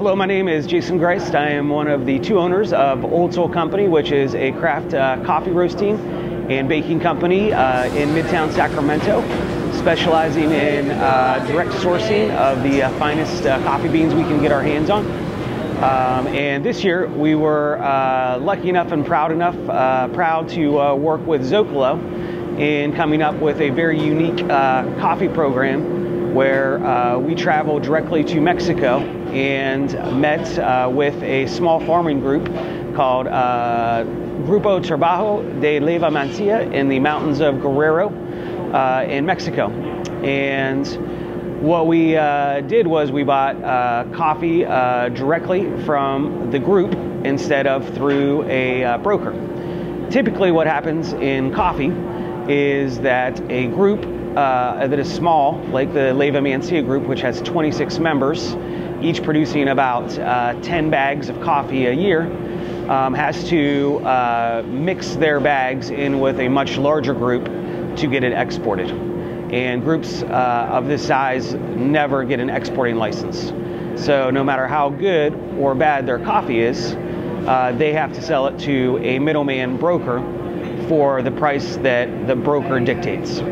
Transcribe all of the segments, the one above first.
Hello, my name is Jason Greist. I am one of the two owners of Old Soul Company, which is a craft coffee roasting and baking company in Midtown Sacramento, specializing in direct sourcing of the finest coffee beans we can get our hands on. And this year we were lucky enough and proud to work with Zocalo in coming up with a very unique coffee program where we traveled directly to Mexico and met with a small farming group called Grupo Trabajo de Leyva Mancia in the mountains of Guerrero in Mexico. And what we did was we bought coffee directly from the group instead of through a broker. Typically what happens in coffee is that a group that is small, like the Leyva Mancia group, which has 26 members, each producing about 10 bags of coffee a year, has to mix their bags in with a much larger group to get it exported. And groups of this size never get an exporting license. So no matter how good or bad their coffee is, they have to sell it to a middleman broker for the price that the broker dictates.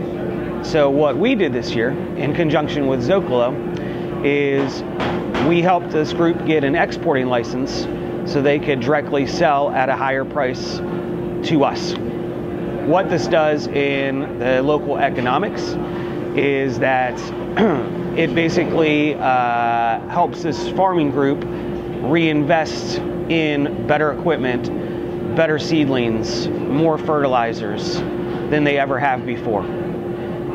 So what we did this year, in conjunction with Zocalo, is we helped this group get an exporting license so they could directly sell at a higher price to us. What this does in the local economics is that it basically helps this farming group reinvest in better equipment, better seedlings, more fertilizers than they ever have before.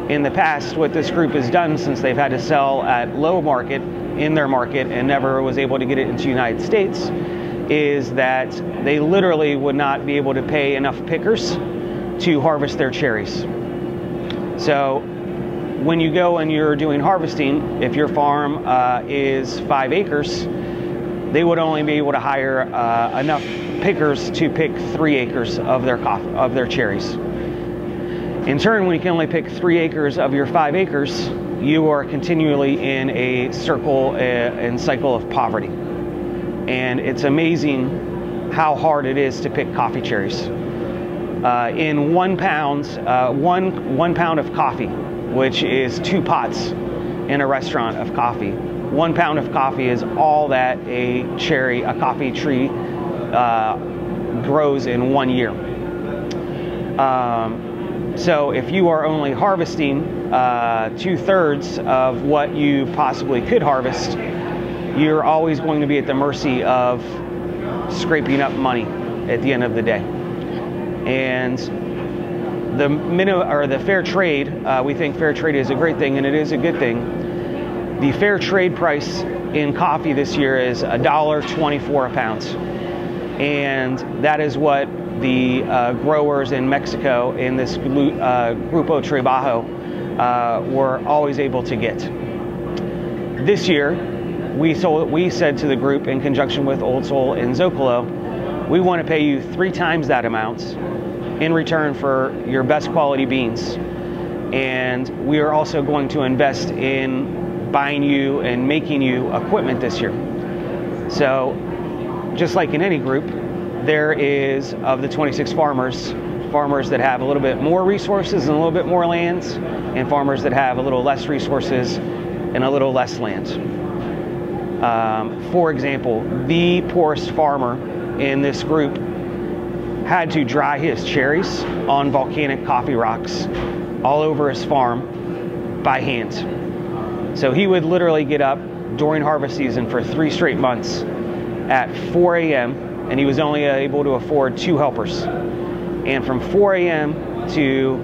In the past, what this group has done, since they've had to sell at low market in their market and never was able to get it into the United States, is that they literally would not be able to pay enough pickers to harvest their cherries. So when you go and you're doing harvesting, if your farm is 5 acres, they would only be able to hire enough pickers to pick 3 acres of their cherries. In turn, when you can only pick 3 acres of your 5 acres, you are continually in a circle and cycle of poverty. And it's amazing how hard it is to pick coffee cherries. In 1 pound, one pound of coffee, which is 2 pots in a restaurant of coffee, 1 pound of coffee is all that a coffee tree grows in 1 year. So if you are only harvesting 2/3 of what you possibly could harvest, you're always going to be at the mercy of scraping up money at the end of the day. And the fair trade, we think fair trade is a great thing, and it is a good thing. The fair trade price in coffee this year is $1.24 a pound. And that is what the growers in Mexico in this Grupo Trabajo were always able to get. This year, we said to the group, in conjunction with Old Soul and Zocalo, we want to pay you 3 times that amount in return for your best quality beans. And we are also going to invest in buying you and making you equipment this year. So just like in any group, there is, of the 26 farmers that have a little bit more resources and a little bit more land, and farmers that have a little less resources and a little less land. For example, the poorest farmer in this group had to dry his cherries on volcanic coffee rocks all over his farm by hand. So he would literally get up during harvest season for 3 straight months at 4 a.m. and he was only able to afford 2 helpers. And from 4 a.m. to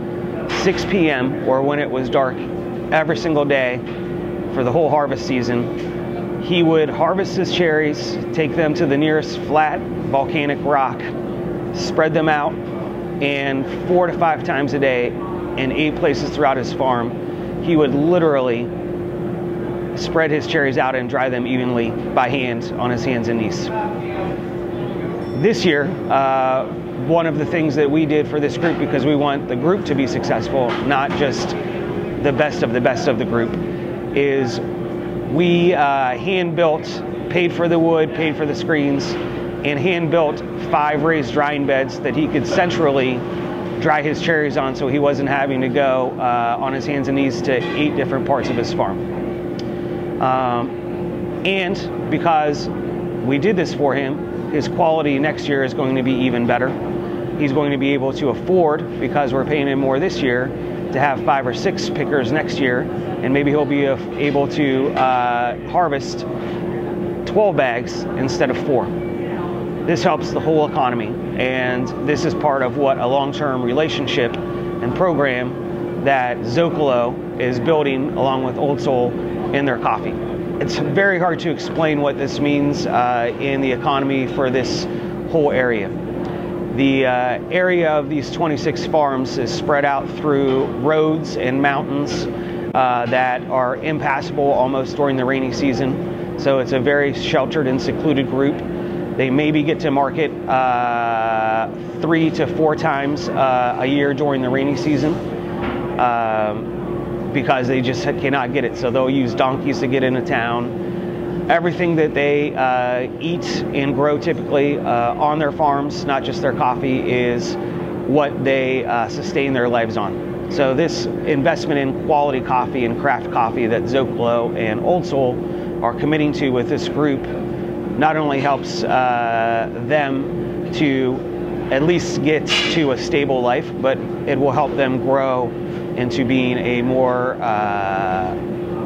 6 p.m. or when it was dark every single day for the whole harvest season, he would harvest his cherries, take them to the nearest flat volcanic rock, spread them out, and 4 to 5 times a day in 8 places throughout his farm, he would literally spread his cherries out and dry them evenly by hand on his hands and knees. This year, one of the things that we did for this group, because we want the group to be successful, not just the best of the group, is we hand-built paid for the wood, paid for the screens, and hand-built 5 raised drying beds that he could centrally dry his cherries on, so he wasn't having to go on his hands and knees to 8 different parts of his farm. And because we did this for him, his quality next year is going to be even better. He's going to be able to afford, because we're paying him more this year, to have 5 or 6 pickers next year, and maybe he'll be able to harvest 12 bags instead of 4. This helps the whole economy, and this is part of what a long-term relationship and program that Zocalo is building along with Old Soul in their coffee. It's very hard to explain what this means in the economy for this whole area. The area of these 26 farms is spread out through roads and mountains that are impassable almost during the rainy season. So it's a very sheltered and secluded group. They maybe get to market 3 to 4 times a year during the rainy season because they just cannot get it. So they'll use donkeys to get into town. Everything that they eat and grow typically on their farms, not just their coffee, is what they sustain their lives on. So this investment in quality coffee and craft coffee that Zocalo and Old Soul are committing to with this group not only helps them to at least get to a stable life, but it will help them grow into being a more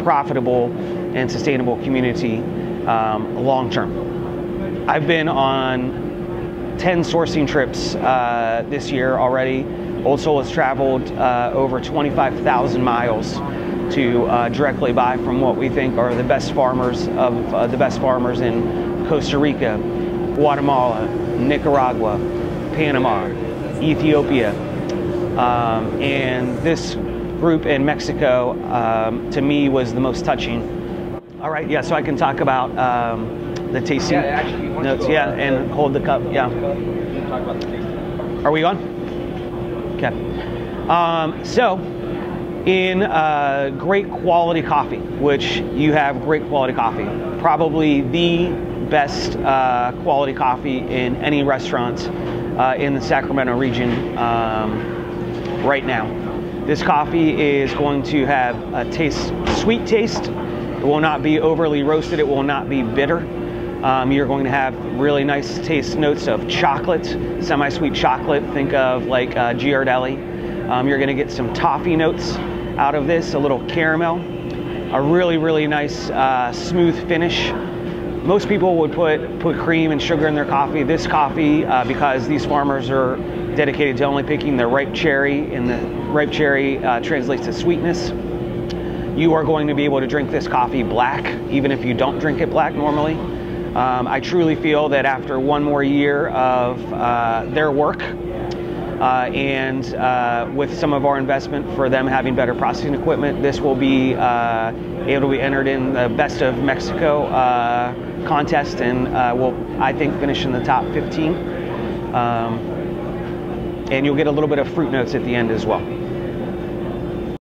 profitable and sustainable community long term. I've been on 10 sourcing trips this year already. Old Soul has traveled over 25,000 miles to directly buy from what we think are the best farmers of the best farmers in Costa Rica, Guatemala, Nicaragua, Panama, Ethiopia, and this group in Mexico to me was the most touching. All right, yeah, so I can talk about the tasting notes, yeah, and hold the cup, yeah. Talk about the tasting. Are we on? Okay. So, in great quality coffee, which you have great quality coffee, probably the best quality coffee in any restaurant in the Sacramento region right now. This coffee is going to have a sweet taste. It will not be overly roasted. It will not be bitter. You're going to have really nice taste notes of chocolate, semi-sweet chocolate. Think of like Ghirardelli. You're going to get some toffee notes out of this, a little caramel, a really, really nice smooth finish. Most people would put cream and sugar in their coffee. This coffee, because these farmers are dedicated to only picking the ripe cherry, and the ripe cherry translates to sweetness, you are going to be able to drink this coffee black, even if you don't drink it black normally. I truly feel that after one more year of their work and with some of our investment for them having better processing equipment, this will be able to be entered in the Best of Mexico contest, and will, I think, finish in the top 15. And you'll get a little bit of fruit notes at the end as well.